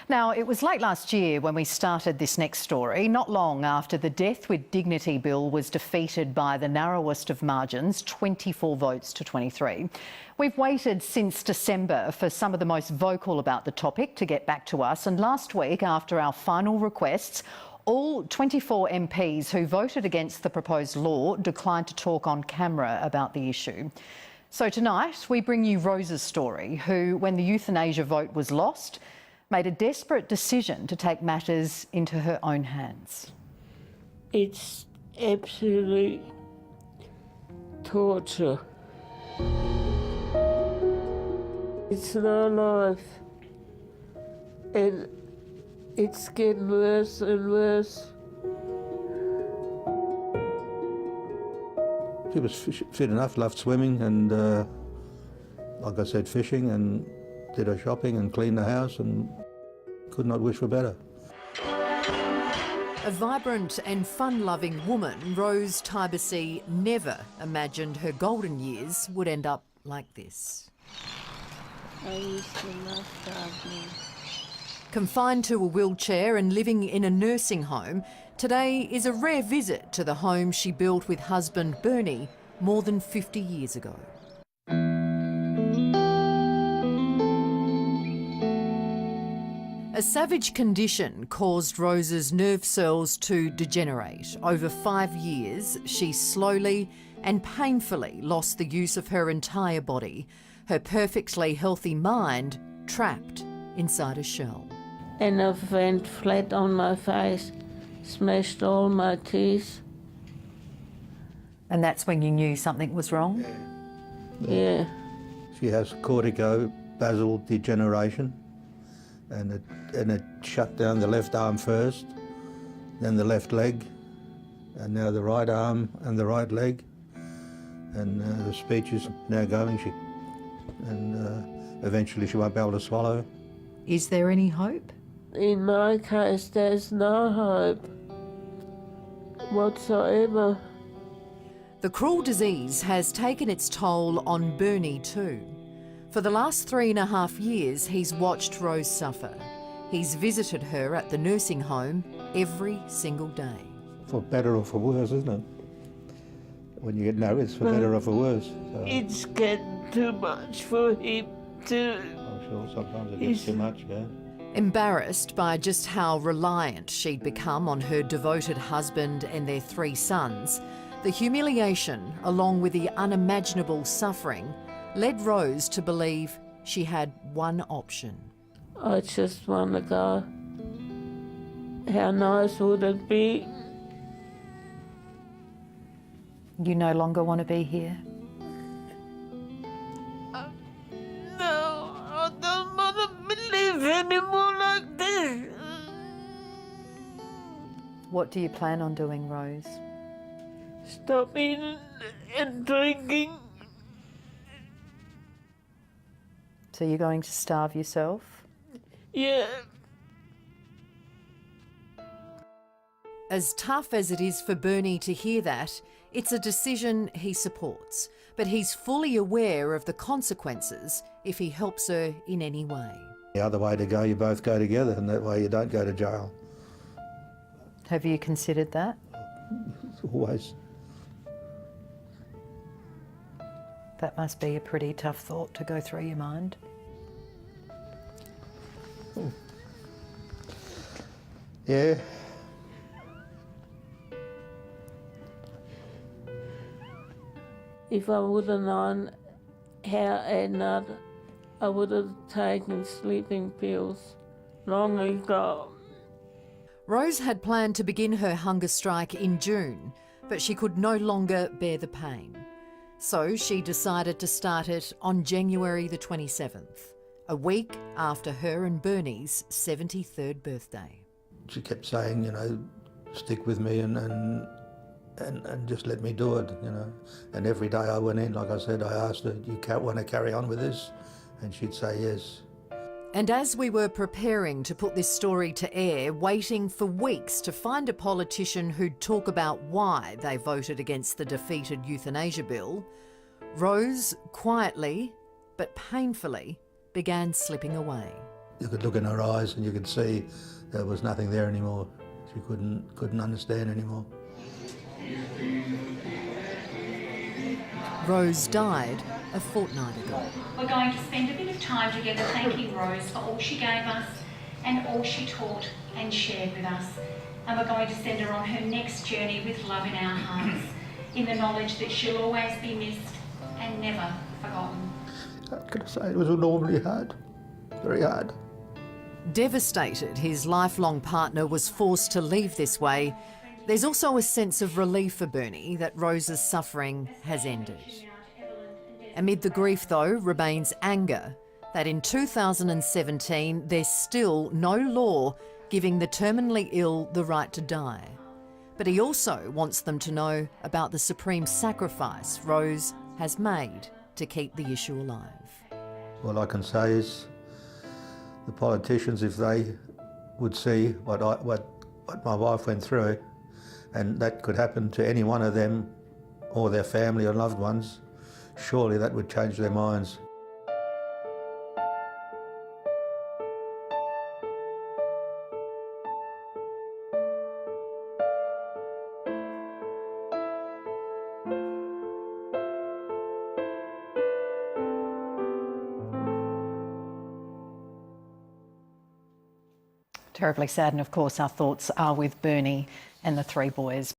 Now, it was late last year when we started this next story, not long after the Death with Dignity bill was defeated by the narrowest of margins, 24 votes to 23. We've waited since December for some of the most vocal about the topic to get back to us, and last week, after our final requests, all 24 MPs who voted against the proposed law declined to talk on camera about the issue. So tonight, we bring you Rose's story, who, when the euthanasia vote was lost, made a desperate decision to take matters into her own hands. It's absolutely torture. It's no life, and it's getting worse and worse. She was fit enough, loved swimming and, like I said, fishing, and did her shopping and cleaned the house, and could not wish for better. A vibrant and fun-loving woman, Rose Tybesee never imagined her golden years would end up like this. I used to love gardening. Confined to a wheelchair and living in a nursing home, today is a rare visit to the home she built with husband Bernie more than 50 years ago. A savage condition caused Rose's nerve cells to degenerate. Over 5 years, she slowly and painfully lost the use of her entire body, her perfectly healthy mind trapped inside a shell. And I went flat on my face, smashed all my teeth. And that's when you knew something was wrong? Yeah. She has corticobasal degeneration, and it shut down the left arm first, then the left leg, and now the right arm and the right leg. And the speech is now going, and eventually she won't be able to swallow. Is there any hope? In my case, there's no hope whatsoever. The cruel disease has taken its toll on Bernie too. For the last 3.5 years, he's watched Rose suffer. He's visited her at the nursing home every single day. For better or for worse, isn't it? When you get no, it's for better or for worse. So It's getting too much for him to... I'm sure sometimes it gets too much, yeah. Embarrassed by just how reliant she'd become on her devoted husband and their 3 sons, the humiliation, along with the unimaginable suffering, led Rose to believe she had one option. I just want to go. How nice would it be? You no longer want to be here? No, I don't want to live anymore like this. What do you plan on doing, Rose? Stop eating and drinking. So you're going to starve yourself? Yeah. As tough as it is for Bernie to hear that, it's a decision he supports, but he's fully aware of the consequences if he helps her in any way. The other way to go, you both go together, and that way you don't go to jail. Have you considered that? Always. That must be a pretty tough thought to go through your mind. Yeah. If I would have known how and not, I would have taken sleeping pills long ago. Rose had planned to begin her hunger strike in June, but she could no longer bear the pain. So she decided to start it on January the 27th, a week after her and Bernie's 73rd birthday. She kept saying, you know, stick with me and just let me do it, you know. And every day I went in, like I said, I asked her, you want to carry on with this? And she'd say yes. And as we were preparing to put this story to air, waiting for weeks to find a politician who'd talk about why they voted against the defeated euthanasia bill, Rose quietly but painfully began slipping away. You could look in her eyes and you could see there was nothing there anymore. She couldn't understand anymore. Rose died a fortnight ago. We're going to spend a bit of time together thanking Rose for all she gave us and all she taught and shared with us. And we're going to send her on her next journey with love in our hearts, in the knowledge that she'll always be missed and never forgotten. How can I say? It was enormously hard, very hard. Devastated his lifelong partner was forced to leave this way, there's also a sense of relief for Bernie that Rose's suffering has ended. Amid the grief, though, remains anger that in 2017 there's still no law giving the terminally ill the right to die. But he also wants them to know about the supreme sacrifice Rose has made to keep the issue alive. All I can say is the politicians, if they would see what my wife went through, and that could happen to any one of them or their family or loved ones, surely that would change their minds. Terribly sad, and of course our thoughts are with Bernie and the three boys.